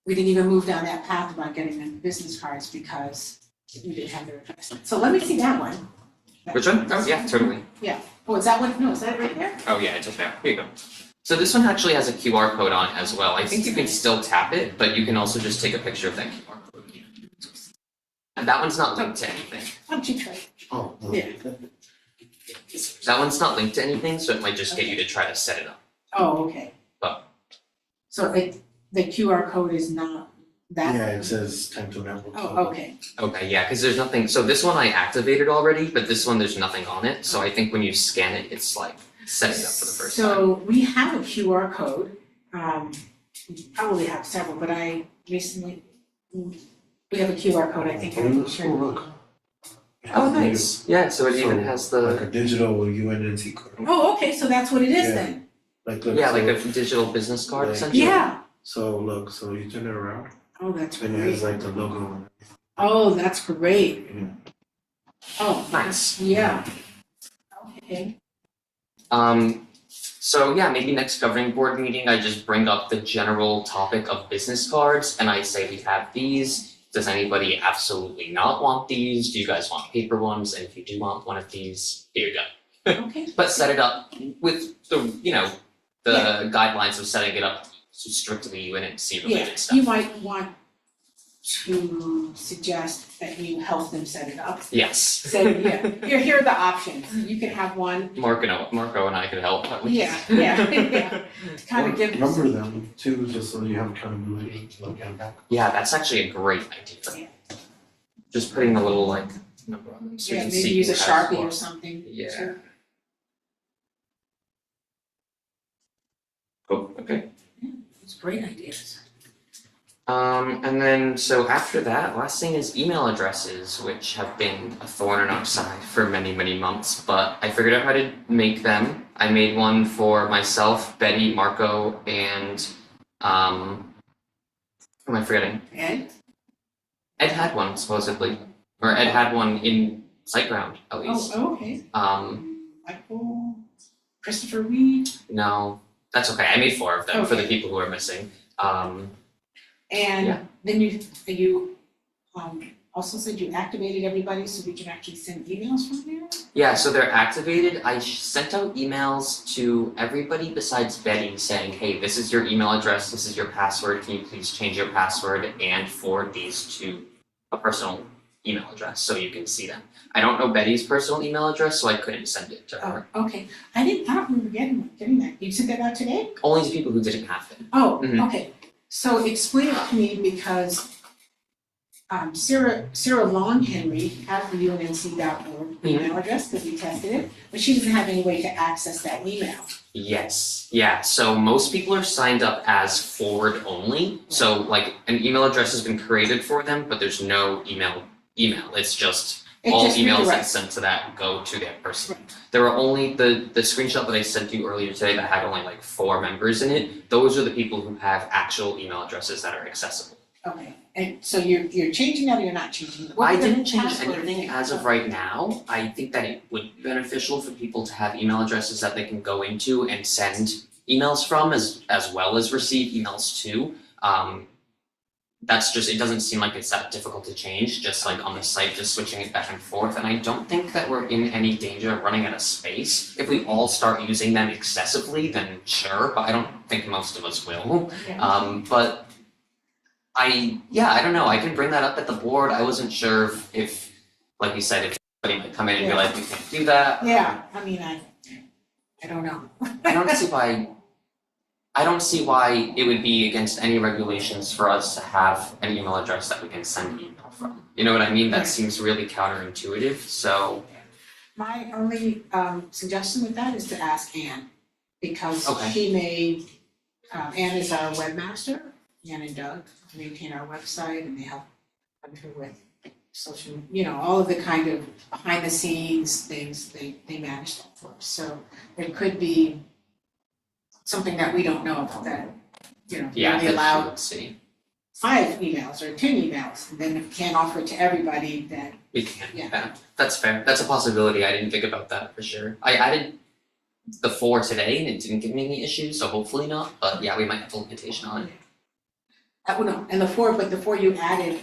We didn't even move down that path about getting them business cards because we didn't have their address. So let me see that one. Which one? Oh, yeah, totally. Oh, is that one? No, is that right there? Oh yeah, it's just there. Here you go. So this one actually has a QR code on it as well. I think you can still tap it, but you can also just take a picture of that QR code. And that one's not linked to anything. Why don't you try it? Oh, Yeah. That one's not linked to anything, so it might just get you to try to set it up. Oh, okay. But- So the QR code is not that? Yeah, it says time to network. Oh, okay. Okay, yeah, because there's nothing, so this one I activated already, but this one there's nothing on it. So I think when you scan it, it's like setting it up for the first time. So we have a QR code, we probably have several, but I recently, we have a QR code, I think. Oh, look. Oh, nice. Yeah, so it even has Like the, a digital UNNC card. Oh, okay, so that's what it is Yeah. then. Like, look, yeah, like so- a digital business card Like- essentially. Yeah. So look, so you turn it around, Oh, that's and it great. has like the logo. Oh, that's great. Yeah. Oh, Nice. yeah. Okay. So yeah, maybe next governing board meeting, I just bring up the general topic of business cards and I say we have these. Does anybody absolutely not want these? Do you guys want paper ones? And if you do want one of these, here you go. Okay. But set it up with the, the guidelines of setting it up to strictly UNNC related stuff. You might want to suggest that you help them set it up. Yes. Say, here are the options, you can have one, Marco and I could help. yeah, to kind of give. Number them too, just so you have accountability to look at back. Yeah, that's actually a great idea. Yeah. Just putting a little like number on them so you Yeah, can maybe see use a who has Sharpie what. or something. Yeah. Sure. Cool, okay. It's great ideas. And then, so after that, last thing is email addresses, which have been a thorn in our side for many, many months, but I figured out how to make them. I made one for myself, Betty, Marco, and, who am I forgetting? Ed? Ed had one supposedly, or Ed had one in SiteGround at least. Oh, okay. Michael, Christopher Reed, No, that's okay, I made 4 of them for the Okay. people who are missing. and Yeah. then you also said you activated everybody so we can actually send emails from there? Yeah, so they're activated. I sent out emails to everybody besides Betty saying, hey, this is your email address, this is your password, can you please change your password and forward these to a personal email address so you can see them. I don't know Betty's personal email address, so I couldn't send it to her. Oh, okay, I don't remember getting that, you sent that out today? Only to people who didn't have it. Oh, Mhm. okay, so explain it to me because Sarah Longhenry has the UNNC.org email address because we tested it, but she doesn't have any way to access that email. Yes, yeah, so most people are signed up as forward only. So like an email address has been created for them, but there's no email. It's just It all just emails that redirects. sent to that go to that person. Right. There were only the screenshot that I sent you earlier today that had only like 4 members in it. Those are the people who have actual email addresses that are accessible. Okay, and so you're changing that or you're not changing it? I What didn't was the change password anything thing? as of right now. I think that it would be beneficial for people to have email addresses that they can go into and send emails from as well as receive emails too. That's just, it doesn't seem like it's that difficult to change, just like on the site, just switching it back and forth. And I don't think that we're in any danger of running out of space. If we all start using them excessively, then sure, but I don't think most of us will. Yeah. But I don't know, I can bring that up at the board. I wasn't sure if like you said, if somebody might come in and be like, we can't do that. Yeah, I mean, I don't know. I don't see why it would be against any regulations for us to have an email address that we can send email from. You know what I mean? That Right. seems really counterintuitive, so. My only suggestion with that is to ask Anne, because Okay. she may, Anne is our webmaster, Anne and Doug maintain our website and they help her with social, all of the kind of behind the scenes things, they manage that for us. So there could be something that we don't know about that, Yeah, maybe that allow should see. 5 emails or 10 emails, and then if we can't offer it to everybody, then We can, Yeah. that's fair, that's a possibility, I didn't think about that for sure. I added the 4 today and it didn't give me any issues, so hopefully not, but yeah, we might have a limitation on it. no, and the 4 you added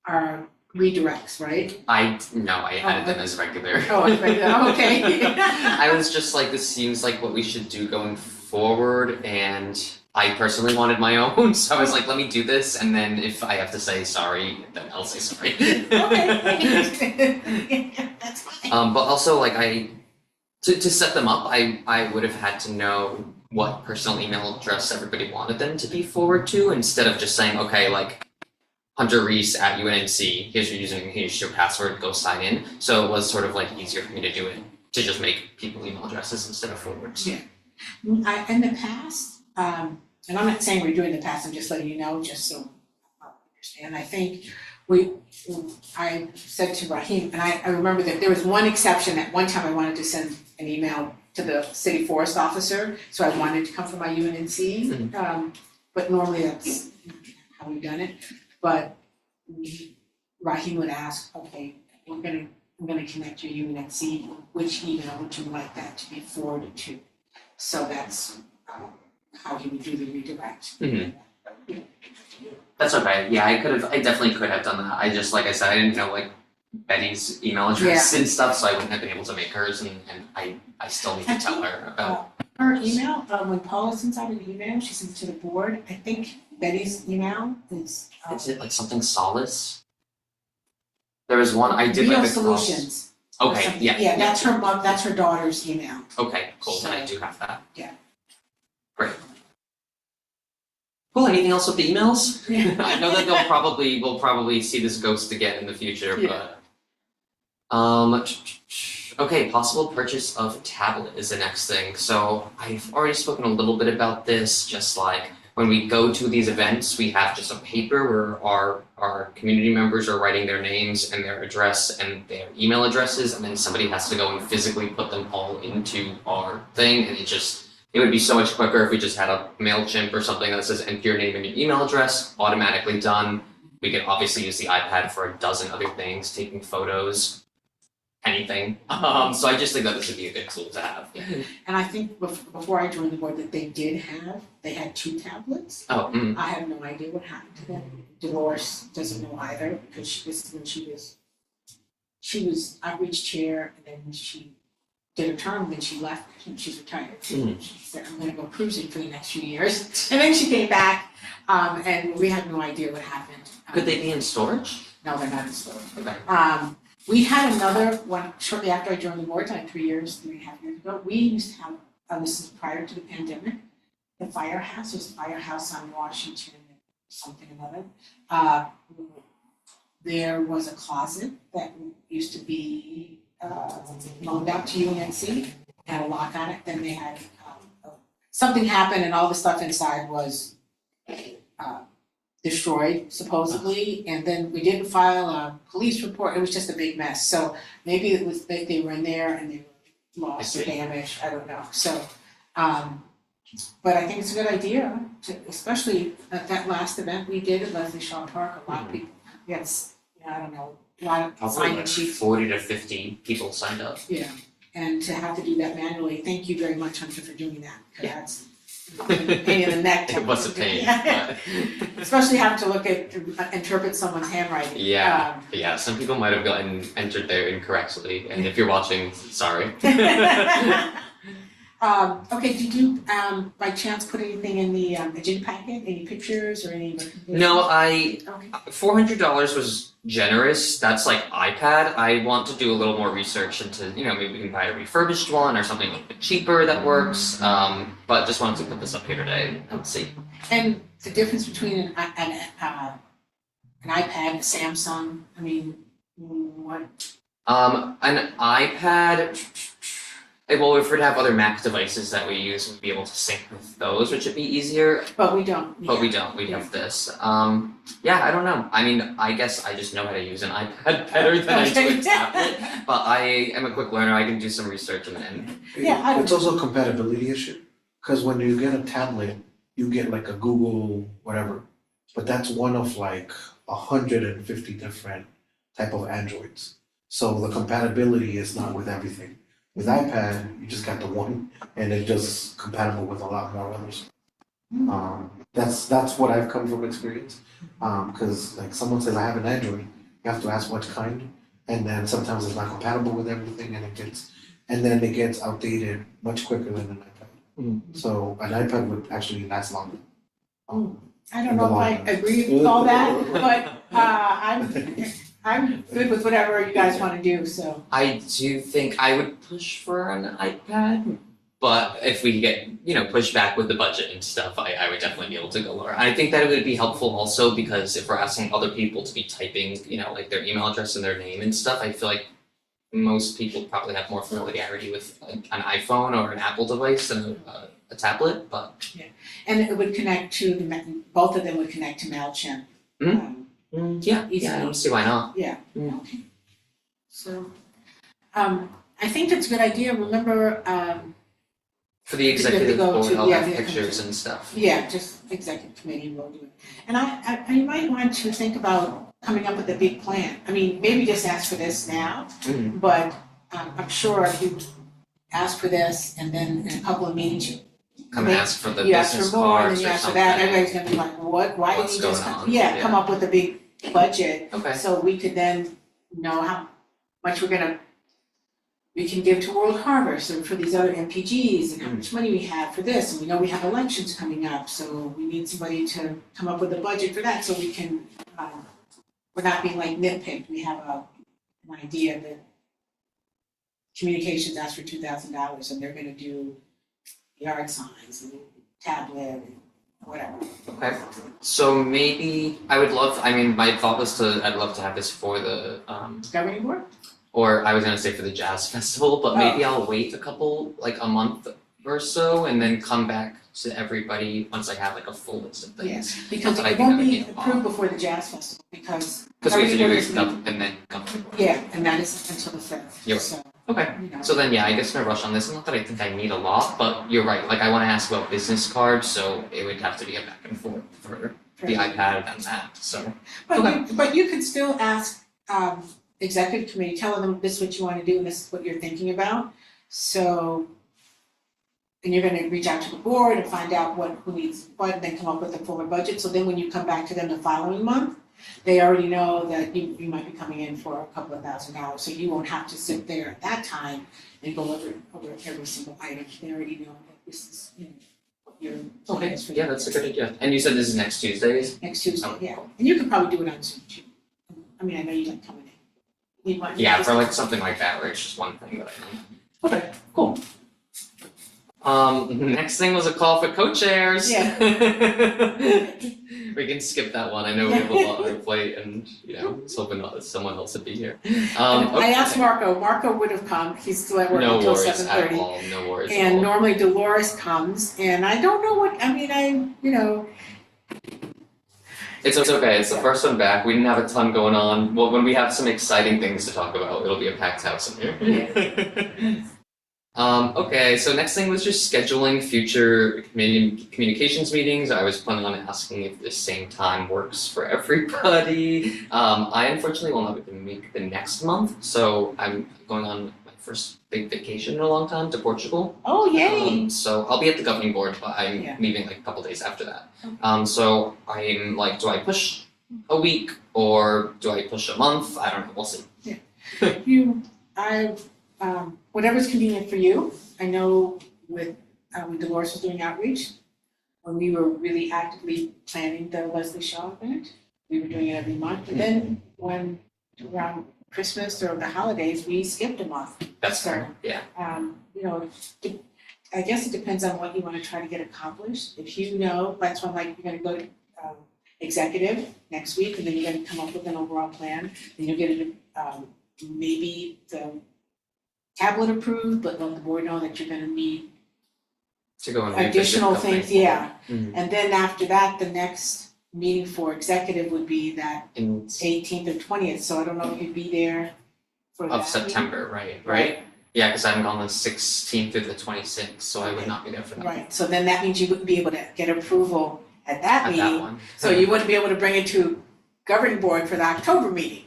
are redirects, right? I added them as regular. Oh, okay. I was just like, this seems like what we should do going forward, and I personally wanted my own, so I was like, let me do this, and then if I have to say sorry, then I'll say sorry. Okay. That's fine. But also like to set them up, I would have had to know what personal email address everybody wanted them to be forwarded to, instead of just saying, okay, like Hunter Reese at UNNC, here's your username, here's your password, go sign in. So it was sort of like easier for me to do it, to just make people email addresses instead of forwards. Yeah. In the past, and I'm not saying we're doing the past, I'm just letting you know, just so I understand. I think I said to Raheem, and I remember that there was one exception. At one time I wanted to send an email to the city forest officer, so I wanted to come from my UNNC. But normally that's how we've done it. But Raheem would ask, okay, I'm gonna connect your UNNC, which email would you like that to be forwarded to? So that's how he would do the redirect. Mhm. That's okay. Yeah, I definitely could have done that. I just, like I said, I didn't know like Betty's email address and stuff, so I wouldn't have been able to make hers, and I still need to tell her about. Her email, when Paula sends out an email, she sends it to the board. I think Betty's email is. Is it like something Solace? There was one I did like the Solutions. or Okay, something. yeah. Yeah, that's her daughter's email. Okay, cool. Then I do have that. Yeah. Great. Cool. Anything else with the emails? Yeah. I know that we'll probably see this ghost again in the future, Yeah. but okay, possible purchase of tablet is the next thing. So I've already spoken a little bit about this, just like when we go to these events, we have just a paper where our community members are writing their names and their address and their email addresses, and then somebody has to go and physically put them all into our thing, and it would be so much quicker if we just had a MailChimp or something that says enter your name and your email address, automatically done. We could obviously use the iPad for a dozen other things, taking photos, anything. So I just think that this would be a good tool to have. And I think before I joined the board that they had 2 tablets. Oh, I have no idea what happened to them. Dolores doesn't know either, because she was outreach chair, and then she did a term, then she left, and she's retired. Mhm. She said, I'm gonna go cruising for the next few years, and then she came back, and we have no idea what happened. could they be in storage? No, they're not in storage. Okay. We had another one shortly after I joined the board, like 3.5 years ago. We used to have, this is prior to the pandemic, the firehouse, it was the firehouse on Washington, something or other. There was a closet that used to be loaned out to UNNC, had a lock on it, then they had, something happened and all the stuff inside was destroyed supposedly, and then we didn't file a police report, it was just a big mess, so maybe it was that they were in there and they were lost or damaged, I don't know, so, but I think it's a good idea to, especially at that last event we did at Leslie Shaw Park, a lot of people, I don't know, a lot of Probably sign-in like sheets. 40 to 50 people signed up. Yeah, and to have to do that manually, thank you very much, Hunter, for doing that, because that's a pain in the neck. It was a pain, Yeah. but Especially having to look at, interpret someone's handwriting. yeah, yeah. Some people might have gotten entered there incorrectly, and if you're watching, sorry. Okay, did you, by chance put anything in the agenda packet, any pictures or any recommendations? No, Okay, $400 was generous. That's like iPad. I want to do a little more research into, maybe we can buy a refurbished one or something a little bit cheaper that works. But just wanted to put this up here today. Let's see. and the difference between an iPad and a Samsung, I mean, what? An iPad. Well, if we're to have other Mac devices that we use, we'd be able to sync with those, which would be easier. But we don't. But we don't. We have this. Yeah, I don't know. I mean, I guess I just know how to use an iPad better than I do a tablet. But I am a quick learner. I can do some research and then. Yeah, It's also a compatibility issue, because when you get a tablet, you get like a Google whatever, but that's one of like 150 different type of Androids. So the compatibility is not with everything. With iPad, you just got the one, and it's just compatible with a lot more others. That's what I've come from experience. Because like someone says I have an Android, you have to ask what kind, and then sometimes it's not compatible with everything, and then it gets outdated much quicker than an iPad. So an iPad would actually last longer. I don't know if I agree with all that, but I'm good with whatever you guys wanna do, so. I do think I would push for an iPad, but if we get, pushed back with the budget and stuff, I would definitely be able to go lower. I think that it would be helpful also because if we're asking other people to be typing, like their email address and their name and stuff, I feel like most people probably have more familiarity with an iPhone or an Apple device than a tablet, but. And it would connect to, both of them would connect to MailChimp. Yeah, I don't see why not. Yeah, okay. So, I think that's a good idea, remember, For the executive go board, to- I'll yeah, have the pictures and stuff. yeah, just executive committee will do it. And I might want to think about coming up with a big plan, I mean, maybe just ask for this now, Mhm. but I'm sure if you ask for this, and then in a couple of meetings, you Come Make- ask for the you ask business for more, and then cards you or ask for something. that, everybody's gonna be like, what, why did What's you just, going on? come up with a big budget? Okay, So we could then know how much we can give to World Harvest and for these other MPGs and how much money we have for this, and we know we have elections coming up, so we need somebody to come up with a budget for that, so we can, we're not being like nitpicked, we have an idea that communications asked for $2,000 and they're gonna do yard signs and tablet and whatever. okay. So maybe I would love, I mean, my thought was I'd love to have this for the, Governing board? or I was gonna say for the jazz festival, but maybe I'll wait like a month or so and then come back to everybody once I have like a full list of things. Yes, because Not that I it think won't that would be be a lot. approved before the jazz festival, because Cause we have to do governing it board is stuff and then come to the board. yeah, and that is until the fifth, You're right. so, Okay, you know. so then, yeah, I guess no rush on this, not that I think I need a lot, but you're right, like I wanna ask about business cards, so it would have to be a back and forth for the iPad and that, so. But you could still ask, executive committee, tell them this is what you wanna do and this is what you're thinking about. So, and you're gonna reach out to the board and find out who needs what, and then come up with a fuller budget, so then when you come back to them the following month, they already know that you might be coming in for a couple of $1,000, so you won't have to sit there at that time and go over every single item, they already know that this is, you know, what your plan is for Yeah, that's a good idea, and you said this is next Tuesdays? next Tuesday, Oh, yeah, and you could probably do it on Zoom too. I mean, I know you like coming in. You want- Yeah, for like something like that, where it's just one thing that I know. Okay, cool. Next thing was a call for co-chairs. Yeah. We can skip that one, I know we have a lot on our plate and, you know, I was hoping someone else would be here. I asked Marco would have come, he's still at work No until worries 7:30. at all, no worries at And all. normally Dolores comes, and I don't know what, I mean, you know, It's okay, it's the first one back, we didn't have a ton going on, well, when we have some exciting things to talk about, it'll be a packed house in here. Okay, so next thing was just scheduling future communications meetings. I was planning on asking if the same time works for everybody. I unfortunately will not be able to make the next month, so I'm going on my first big vacation in a long time to Portugal. oh yay. So I'll be at the governing board, but I'm Yeah. leaving like a couple days after that. Okay. So I'm like, do I push a week or do I push a month? I don't know, we'll see. Whatever's convenient for you. I know when Dolores was doing outreach, when we were really actively planning the Leslie Shaw event, we were doing it every month. And then when around Christmas or the holidays, we skipped a month. That's fair, yeah. You know, I guess it depends on what you wanna try to get accomplished. If you know, that's when like you're gonna go to executive next week, and then you're gonna come up with an overall plan, then you'll get it, maybe the tablet approved, but let the board know that you're gonna need To go and revisit additional the things, thing. yeah. Mhm. And then after that, the next meeting for executive would be that In 18th or 20th, so I don't know if you'd be there for that of meeting. September, right? Yeah, because I'm on the 16th through the 26th, so I would Okay. not be there for that. Right, so then that means you wouldn't be able to get approval at that At meeting. that one. So you wouldn't be able to bring it to governing board for the October meeting.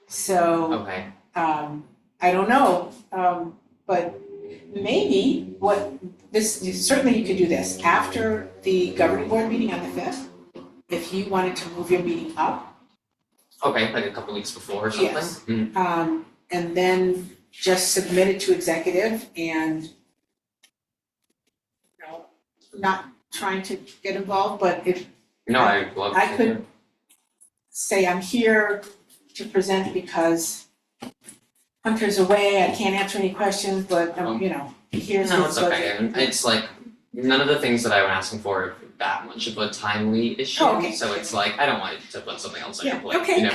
So, Okay, I don't know, but maybe certainly you could do this, after the governing board meeting on the fifth, if you wanted to move your meeting up, okay, like a couple weeks before or something? Yes. Mhm. and then just submit it to executive and, you know, not trying to get involved, but if No, I'd love to I hear. could say I'm here to present because Hunter's away, I can't answer any questions, but you know, here's No, his it's okay, budget. and it's like, none of the things that I'm asking for are that much of a timely issue, Oh, okay. so it's like, I don't want to put something else on your Yeah, plate, okay. you know?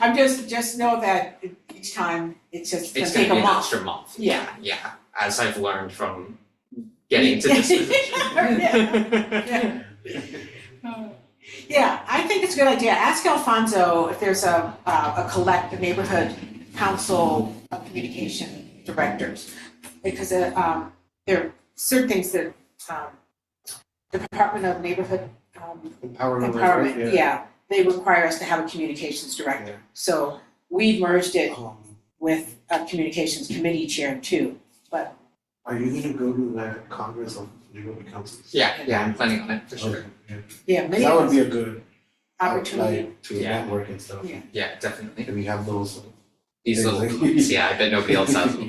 I'm just know that each time it's just gonna It's take gonna a be an month. extra month, Yeah. yeah, as I've learned from getting to this position. Yeah, I think it's a good idea. Ask Alfonso if there's a neighborhood council of communication directors. Because there are certain things that the Department of Neighborhood Empowerment, yeah, they require us to have a communications director. Yeah. So we've merged it Um, with a communications committee chair too. but Are you gonna go to that Congress of Neighborhood Councils? Yeah, I'm planning on it for sure. Okay, yeah. yeah, many That of would be us a good opportunity. outlet to Yeah. network and stuff. Yeah. Yeah, definitely. If we have those. These little Exactly. booths, yeah, I bet nobody else has them.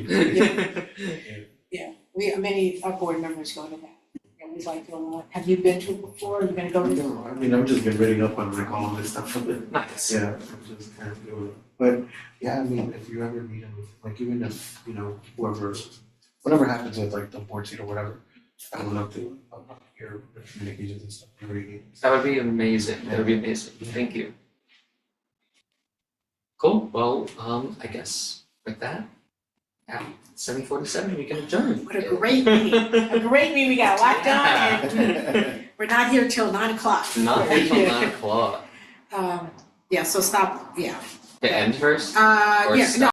Yeah, many of our board members go to that. And we'd like to go along. Have you been to it before? Are you gonna go to it? No, I mean, I'm just getting ready up on like all of this stuff from it. Nice. Yeah, I'm just kind of doing it. But yeah, I mean, if you ever meet them, like even if, whatever happens with like the board seat or whatever, I would love to hear the communications and stuff. Really. That would be amazing. That would be amazing. Thank you. Cool. Well, I guess with that, at 7:47, we can adjourn. What a great meeting. A great meeting. We got a lot done and we're not here till 9 o'clock. Not until 9 o'clock. Yeah, so stop, yeah. The end first? Yeah, Or no, stop?